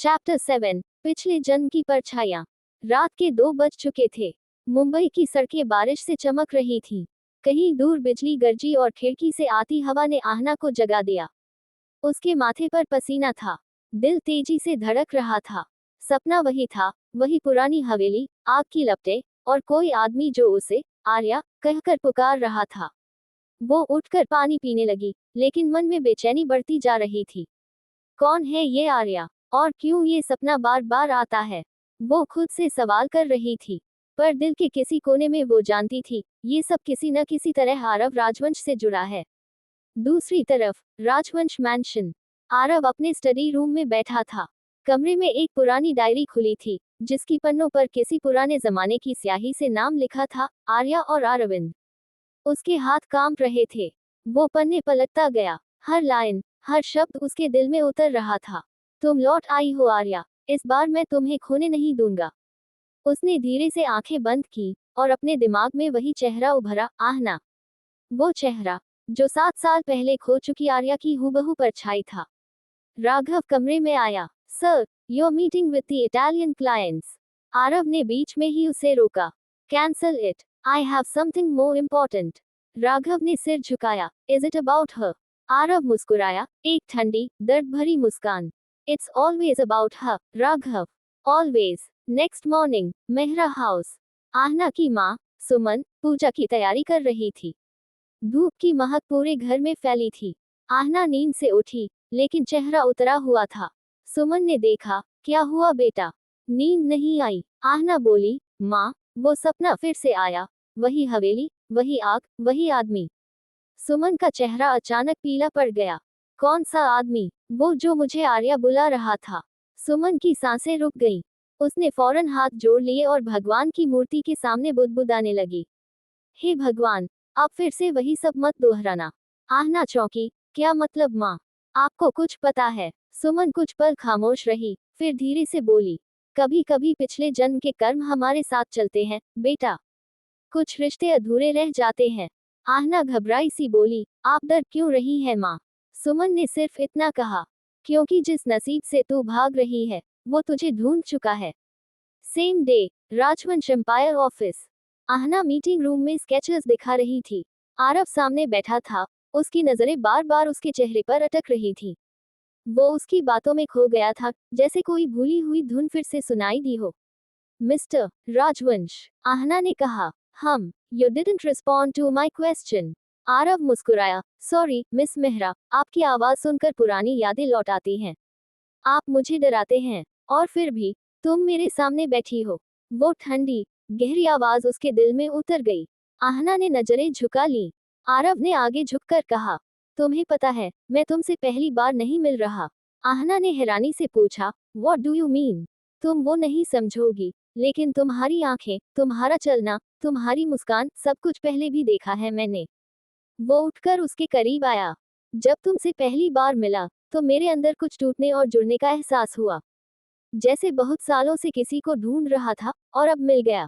Chapter 7 पिछले जन्म की परछाइयां। रात के 2 बज चुके थे। मुंबई की सड़कें बारिश से चमक रही थीं। कहीं दूर बिजली गरजी और खिड़की से आती हवा ने आहना को जगा दिया। उसके माथे पर पसीना था। दिल तेजी से धड़क रहा था। सपना वही था, वही पुरानी हवेली, आग की लपटें, और कोई आदमी जो उसे आर्या कहकर पुकार रहा था। वो उठकर पानी पीने लगी, लेकिन मन में बेचैनी बढ़ती जा रही थी। कौन है ये आर्या, और क्यों ये सपना बार बार आता है? वो खुद से सवाल कर रही थी, पर दिल के किसी कोने में वो जानती थी, ये सब किसी न किसी तरह आरव राजवंश से जुड़ा है। दूसरी तरफ राजवंश मैंशन। आरव अपने स्टडी रूम में बैठा था। कमरे में एक पुरानी डायरी खुली थी, जिसकी पन्नों पर किसी पुराने जमाने की स्याही से नाम लिखा था, आर्या और अरविंद। उसके हाथ कांप रहे थे। वो पन्ने पलटता गया। हर लाइन, हर शब्द उसके दिल में उतर रहा था। तुम लौट आई हो आर्या, इस बार मैं तुम्हें खोने नहीं दूंगा। उसने धीरे से आंखें बंद की, और अपने दिमाग में वही चेहरा उभरा, आहना। वो चेहरा, जो 7 साल पहले खो चुकी आर्या की हूबहू परछाई था। राघव कमरे में आया। Sir, your meeting with the Italian clients. Aarav ने बीच में ही उसे रोका। Cancel it, I have something more important. Raghav ने सिर झुकाया। Is it about her? Aarav मुस्कुराया, एक ठंडी, दर्द भरी मुस्कान। It's always about her, Raghav, always. Next morning, Mehra house. Aahna की माँ, सुमन, पूजा की तैयारी कर रही थी। धूप की महक पूरे घर में फैली थी। आहना नींद से उठी, लेकिन चेहरा उतरा हुआ था। सुमन ने देखा, क्या हुआ बेटा? नींद नहीं आई? आहना बोली, माँ, वो सपना फिर से आया। वही हवेली, वही आग, वही आदमी। सुमन का चेहरा अचानक पीला पड़ गया। कौन सा आदमी? वो जो मुझे आर्या बुला रहा था। सुमन की सांसें रुक गईं। उसने फौरन हाथ जोड़ लिए और भगवान की मूर्ति के सामने बुदबुदाने लगी। हे भगवान, अब फिर से वही सब मत दोहराना। आहना चौंकी। क्या मतलब माँ? आपको कुछ पता है? सुमन कुछ पल खामोश रही, फिर धीरे से बोली, कभी कभी पिछले जन्म के कर्म हमारे साथ चलते हैं बेटा। कुछ रिश्ते अधूरे रह जाते हैं। आहना घबराई सी बोली, आप डर क्यों रही है माँ? सुमन ने सिर्फ इतना कहा, क्योंकि जिस नसीब से तू भाग रही है, वो तुझे ढूंढ चुका है। Same day, Rajvansh empire office. Aahna meeting room में स्केचेस दिखा रही थी। आरव सामने बैठा था। उसकी नजरें बार बार उसके चेहरे पर अटक रही थी। वो उसकी बातों में खो गया था, जैसे कोई भूली हुई धुन फिर से सुनाई दी हो। मिस्टर राजवंश, आहना ने कहा, hmm, you didn't respond to my question. Aarav मुस्कुराया, सॉरी मिस मेहरा, आपकी आवाज सुनकर पुरानी यादें लौट आती हैं। आप मुझे डराते हैं, और फिर भी तुम मेरे सामने बैठी हो। वो ठंडी, गहरी आवाज उसके दिल में उतर गई। आहना ने नजरें झुका ली। आरव ने आगे झुककर कहा, तुम्हें पता है, मैं तुमसे पहली बार नहीं मिल रहा। आहना ने हैरानी से पूछा, व्हाट डू यू मीन? तुम वो नहीं समझोगी, लेकिन तुम्हारी आंखें, तुम्हारा चलना, तुम्हारी मुस्कान, सब कुछ पहले भी देखा है मैंने। वो उठकर उसके करीब आया। जब तुमसे पहली बार मिला, तो मेरे अंदर कुछ टूटने और जुड़ने का एहसास हुआ। जैसे बहुत सालों से किसी को ढूंढ रहा था, और अब मिल गया।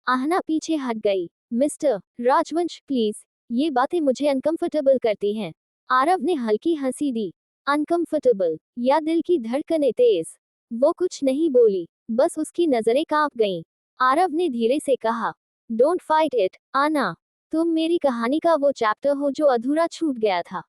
आहना पीछे हट गई। मिस्टर राजवंश प्लीज, ये बातें मुझे अनकंफर्टेबल करती हैं। आरव ने हल्की हंसी दी। अनकंफर्टेबल, या दिल की धड़कनें तेज? वो कुछ नहीं बोली, बस उसकी नजरें कांप गईं। आरव ने धीरे से कहा, डोंट फाइट इट, आना। तुम मेरी कहानी का वो चैप्टर हो जो अधूरा छूट गया था।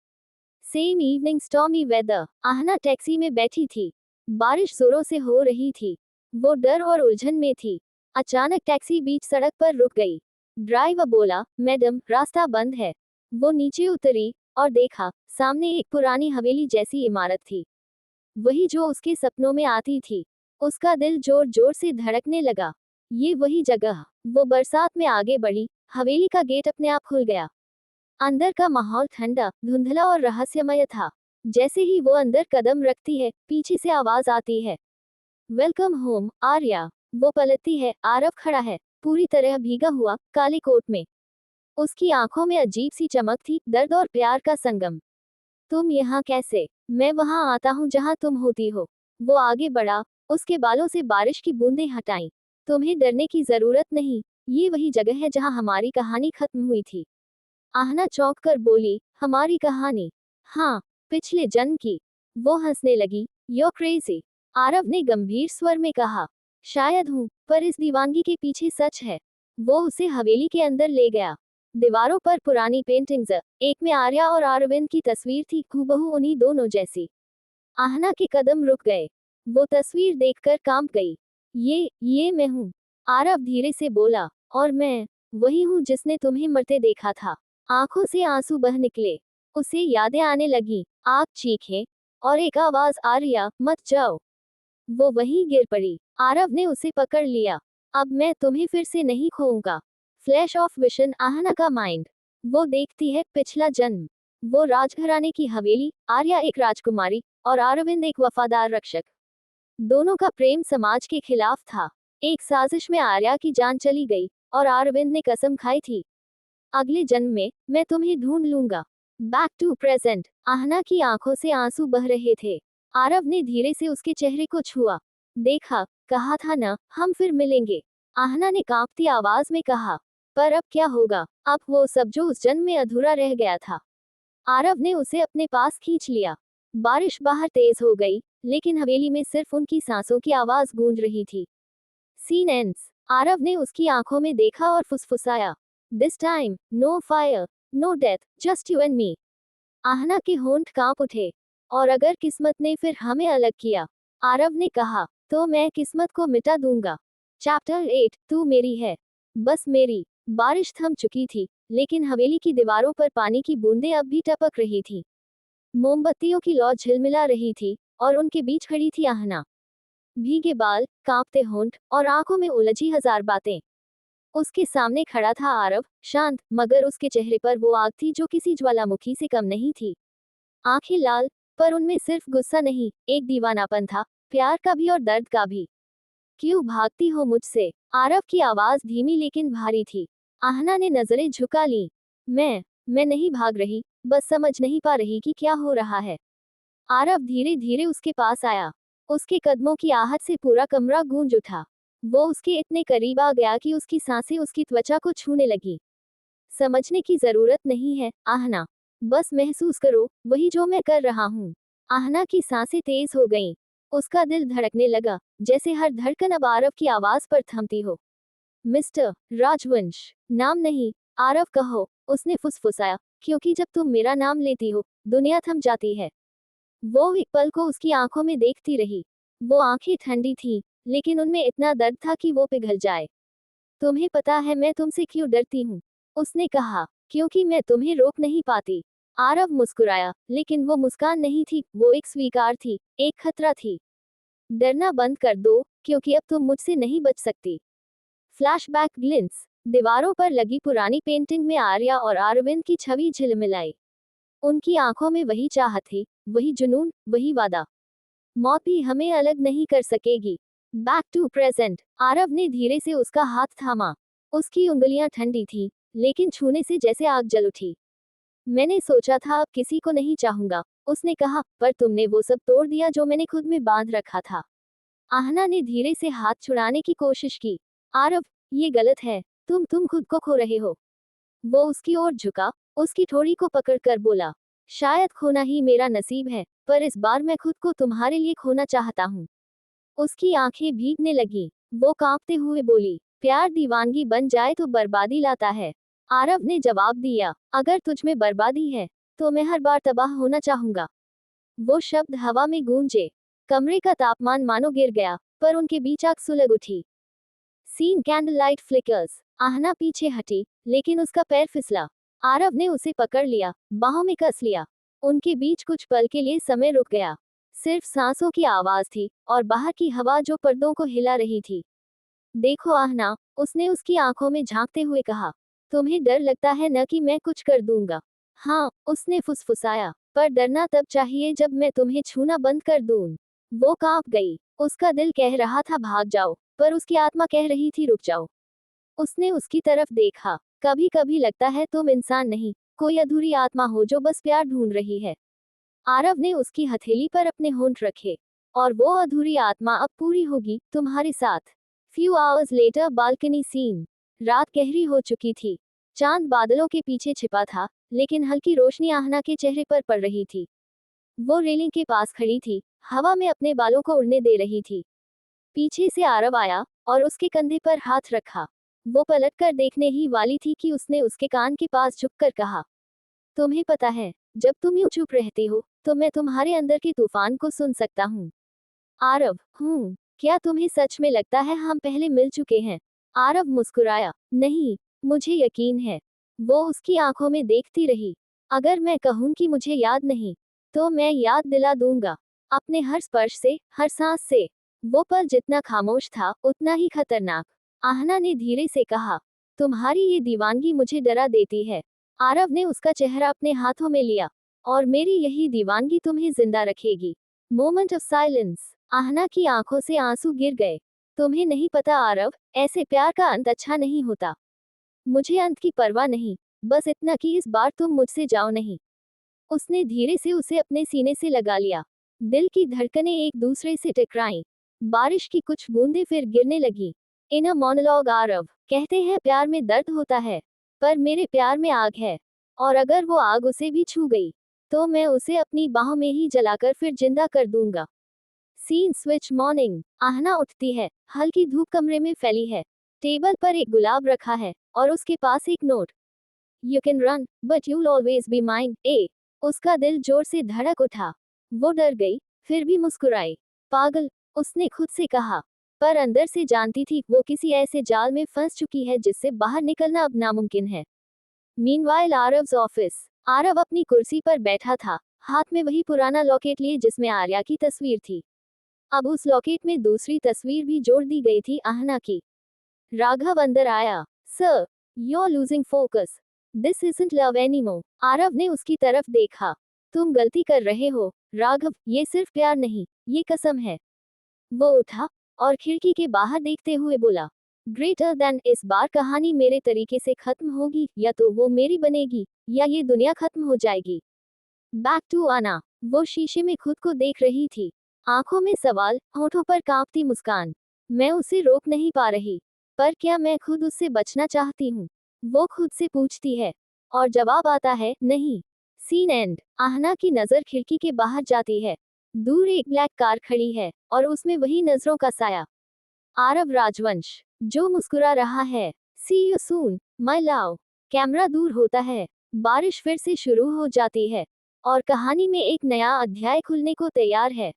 Same evening, stormy weather. Aahna taxi में बैठी थी। बारिश जोरों से हो रही थी। वो डर और उलझन में थी। अचानक टैक्सी बीच सड़क पर रुक गई। ड्राइवर बोला, मैडम, रास्ता बंद है। वो नीचे उतरी, और देखा, सामने एक पुरानी हवेली जैसी इमारत थी। वही जो उसके सपनों में आती थी। उसका दिल जोर जोर से धड़कने लगा। ये वही जगह। वो बरसात में आगे बढ़ी। हवेली का गेट अपने आप खुल गया। अंदर का माहौल ठंडा, धुंधला और रहस्यमय था। जैसे ही वो अंदर कदम रखती है, पीछे से आवाज आती है, वेलकम होम आर्या। वो पलटती है। आरव खड़ा है, पूरी तरह भीगा हुआ, काले कोट में। उसकी आंखों में अजीब सी चमक थी, दर्द और प्यार का संगम। तुम यहाँ कैसे? मैं वहां आता हूँ जहाँ तुम होती हो। वो आगे बढ़ा, उसके बालों से बारिश की बूंदें हटाई। तुम्हें डरने की जरूरत नहीं, ये वही जगह है जहाँ हमारी कहानी खत्म हुई थी। आहना चौंक कर बोली, हमारी कहानी? हाँ, पिछले जन्म की। वो हंसने लगी, you're crazy। आरव ने गंभीर स्वर में कहा। शायद हूँ, पर इस दीवानगी के पीछे सच है। वो उसे हवेली के अंदर ले गया। दीवारों पर पुरानी पेंटिंग्स, एक में आर्या और अरविंद की तस्वीर थी, हूबहू उन्हीं दोनों जैसी। आहना के कदम रुक गए। वो तस्वीर देखकर कांप गई। ये मैं हूँ, आरव धीरे से बोला। और मैं वही हूँ जिसने तुम्हें मरते देखा था। आंखों से आंसू बह निकले। उसे यादें आने लगी, आग चीखें, और एक आवाज, आर्या मत जाओ। वो वहीं गिर पड़ी। आरव ने उसे पकड़ लिया। अब मैं तुम्हें फिर से नहीं खोऊंगा। फ्लैश ऑफ विशन, आहना का माइंड। वो देखती है पिछला जन्म। वो राजघराने की हवेली, आर्या एक राजकुमारी और अरविंद एक वफादार रक्षक। दोनों का प्रेम समाज के खिलाफ था। एक साजिश में आर्या की जान चली गई और अरविंद ने कसम खाई थी, अगले जन्म में मैं तुम्हें ढूंढ लूंगा। Back to present. आहना की आंखों से आंसू बह रहे थे। आरव ने धीरे से उसके चेहरे को छुआ। देखा, कहा था ना हम फिर मिलेंगे। आहना ने कांपती आवाज में कहा। पर अब क्या होगा? अब वो सब जो उस जन्म में अधूरा रह गया था। आरव ने उसे अपने पास खींच लिया। बारिश बाहर तेज हो गई, लेकिन हवेली में सिर्फ उनकी सांसों की आवाज गूंज रही थी। Scene ends. आरव ने उसकी आंखों में देखा और फुसफुसाया, this time no fire, no death, just you and me. Aahna के होंठ कांप उठे। और अगर किस्मत ने फिर हमें अलग किया, आरव ने कहा, तो मैं किस्मत को मिटा दूंगा। चैप्टर 8, तू मेरी है, बस मेरी। बारिश थम चुकी थी, लेकिन हवेली की दीवारों पर पानी की बूंदें अब भी टपक रही थी। मोमबत्तियों की लौ झिलमिला रही थी, और उनके बीच खड़ी थी आहना। भीगे बाल, कांपते होंठ, और आंखों में उलझी हजार बातें। उसके सामने खड़ा था आरव, शांत, मगर उसके चेहरे पर वो आग थी जो किसी ज्वालामुखी से कम नहीं थी। आंखें लाल, पर उनमें सिर्फ गुस्सा नहीं, एक दीवानापन था, प्यार का भी और दर्द का भी। क्यों भागती हो मुझसे? आरव की आवाज धीमी लेकिन भारी थी। आहना ने नजरें झुका ली। मैं नहीं भाग रही, बस समझ नहीं पा रही कि क्या हो रहा है। आरव धीरे धीरे उसके पास आया। उसके कदमों की आहट से पूरा कमरा गूंज उठा। वो उसके इतने करीब आ गया कि उसकी सांसें उसकी त्वचा को छूने लगी। समझने की जरूरत नहीं है, आहना। बस महसूस करो, वही जो मैं कर रहा हूँ। आहना की सांसें तेज हो गईं। उसका दिल धड़कने लगा, जैसे हर धड़कन अब आरव की आवाज पर थमती हो। मिस्टर राजवंश। नाम नहीं, आरव कहो, उसने फुसफुसाया, क्योंकि जब तुम मेरा नाम लेती हो, दुनिया थम जाती है। वो एक पल को उसकी आंखों में देखती रही। वो आंखें ठंडी थीं, लेकिन उनमें इतना दर्द था कि वो पिघल जाए। तुम्हें पता है मैं तुमसे क्यों डरती हूँ? उसने कहा, क्योंकि मैं तुम्हें रोक नहीं पाती। आरव मुस्कुराया, लेकिन वो मुस्कान नहीं थी, वो एक स्वीकार थी, एक खतरा थी। डरना बंद कर दो, क्योंकि अब तुम मुझसे नहीं बच सकती। फ्लैशबैक ग्लिंस। दीवारों पर लगी पुरानी पेंटिंग में आर्या और अरविंद की छवि झिलमिलाई। उनकी आंखों में वही चाहत थी, वही जुनून, वही वादा। मौत भी हमें अलग नहीं कर सकेगी। Back to present. आरव ने धीरे से उसका हाथ थामा। उसकी उंगलियां ठंडी थीं, लेकिन छूने से जैसे आग जल उठी। मैंने सोचा था अब किसी को नहीं चाहूंगा, उसने कहा, पर तुमने वो सब तोड़ दिया जो मैंने खुद में बांध रखा था। आहना ने धीरे से हाथ छुड़ाने की कोशिश की। आरव, ये गलत है, तुम खुद को खो रहे हो। वो उसकी ओर झुका, उसकी ठोड़ी को पकड़कर बोला, शायद खोना ही मेरा नसीब है, पर इस बार मैं खुद को तुम्हारे लिए खोना चाहता हूँ। उसकी आंखें भीगने लगी। वो कांपते हुए बोली, प्यार दीवानगी बन जाए तो बर्बादी लाता है। आरव ने जवाब दिया, अगर तुझ में बर्बादी है, तो मैं हर बार तबाह होना चाहूंगा। वो शब्द हवा में गूंजे। कमरे का तापमान मानो गिर गया, पर उनके बीच आग सुलग उठी। Scene candle light flickers. Aahna पीछे हटी, लेकिन उसका पैर फिसला। आरव ने उसे पकड़ लिया, बाहों में कस लिया। उनके बीच कुछ पल के लिए समय रुक गया। सिर्फ सांसों की आवाज थी, और बाहर की हवा जो पर्दों को हिला रही थी। देखो आहना, उसने उसकी आंखों में झांकते हुए कहा, तुम्हें डर लगता है न कि मैं कुछ कर दूंगा। हाँ, उसने फुसफुसाया, पर डरना तब चाहिए जब मैं तुम्हें छूना बंद कर दूं। वो कांप गई। उसका दिल कह रहा था भाग जाओ, पर उसकी आत्मा कह रही थी रुक जाओ। उसने उसकी तरफ देखा। कभी कभी लगता है तुम इंसान नहीं, कोई अधूरी आत्मा हो जो बस प्यार ढूंढ रही है। आरव ने उसकी हथेली पर अपने होंठ रखे। और वो अधूरी आत्मा अब पूरी होगी, तुम्हारे साथ। Few hours later, balcony scene. रात गहरी हो चुकी थी। चांद बादलों के पीछे छिपा था, लेकिन हल्की रोशनी आहना के चेहरे पर पड़ रही थी। वो रेलिंग के पास खड़ी थी, हवा में अपने बालों को उड़ने दे रही थी। पीछे से आरव आया और उसके कंधे पर हाथ रखा। वो पलटकर देखने ही वाली थी कि उसने उसके कान के पास झुककर कहा, तुम्हें पता है, जब तुम यूं चुप रहते हो तो मैं तुम्हारे अंदर के तूफान को सुन सकता हूँ। आरव, क्या तुम्हें सच में लगता है हम पहले मिल चुके हैं? आरव मुस्कुराया, नहीं, मुझे यकीन है। वो उसकी आंखों में देखती रही। अगर मैं कहूं कि मुझे याद नहीं, तो मैं याद दिला दूंगा, अपने हर स्पर्श से, हर सांस से। वो पल जितना खामोश था उतना ही खतरनाक। आहना ने धीरे से कहा, तुम्हारी ये दीवानगी मुझे डरा देती है। आरव ने उसका चेहरा अपने हाथों में लिया, और मेरी यही दीवानगी तुम्हें जिंदा रखेगी। Moment of silence. आहना की आंखों से आंसू गिर गए। तुम्हें नहीं पता आरव, ऐसे प्यार का अंत अच्छा नहीं होता। मुझे अंत की परवाह नहीं, बस इतना कि इस बार तुम मुझसे जाओ नहीं। उसने धीरे से उसे अपने सीने से लगा लिया। दिल की धड़कनें एक दूसरे से टकराईं। बारिश की कुछ बूंदें फिर गिरने लगी। इन अ मोनोलॉग आरव, कहते हैं प्यार में दर्द होता है, पर मेरे प्यार में आग है। और अगर वो आग उसे भी छू गई, तो मैं उसे अपनी बाहों में ही जलाकर फिर जिंदा कर दूंगा। Scene switch morning. आहना उठती है, हल्की धूप कमरे में फैली है। टेबल पर एक गुलाब रखा है, और उसके पास एक नोट। You can run, but you'll always be mine, A. उसका दिल जोर से धड़क उठा। वो डर गई, फिर भी मुस्कुराई। पागल, उसने खुद से कहा, पर अंदर से जानती थी वो किसी ऐसे जाल में फंस चुकी है जिससे बाहर निकलना अब नामुमकिन है। Meanwhile Aarav's office. आरव अपनी कुर्सी पर बैठा था, हाथ में वही पुराना लॉकेट लिए जिसमें आर्या की तस्वीर थी। अब उस लॉकेट में दूसरी तस्वीर भी जोड़ दी गई थी, आहना की। राघव अंदर आया। Sir, you're losing focus. This isn't love anymore. Aarav ने उसकी तरफ देखा। तुम गलती कर रहे हो, राघव, ये सिर्फ प्यार नहीं, ये कसम है। वो उठा और खिड़की के बाहर देखते हुए बोला, ग्रेटर देन, इस बार कहानी मेरे तरीके से खत्म होगी, या तो वो मेरी बनेगी, या ये दुनिया खत्म हो जाएगी। बैक टू आना। वो शीशे में खुद को देख रही थी, आंखों में सवाल, होठों पर कांपती मुस्कान। मैं उसे रोक नहीं पा रही, पर क्या मैं खुद उससे बचना चाहती हूँ? वो खुद से पूछती है, और जवाब आता है, नहीं। Scene and. आहना की नजर खिड़की के बाहर जाती है। दूर एक ब्लैक कार खड़ी है, और उसमें वही नजरों का साया, आरव राजवंश, जो मुस्कुरा रहा है। See you soon, my love. Camera दूर होता है, बारिश फिर से शुरू हो जाती है, और कहानी में एक नया अध्याय खुलने को तैयार है।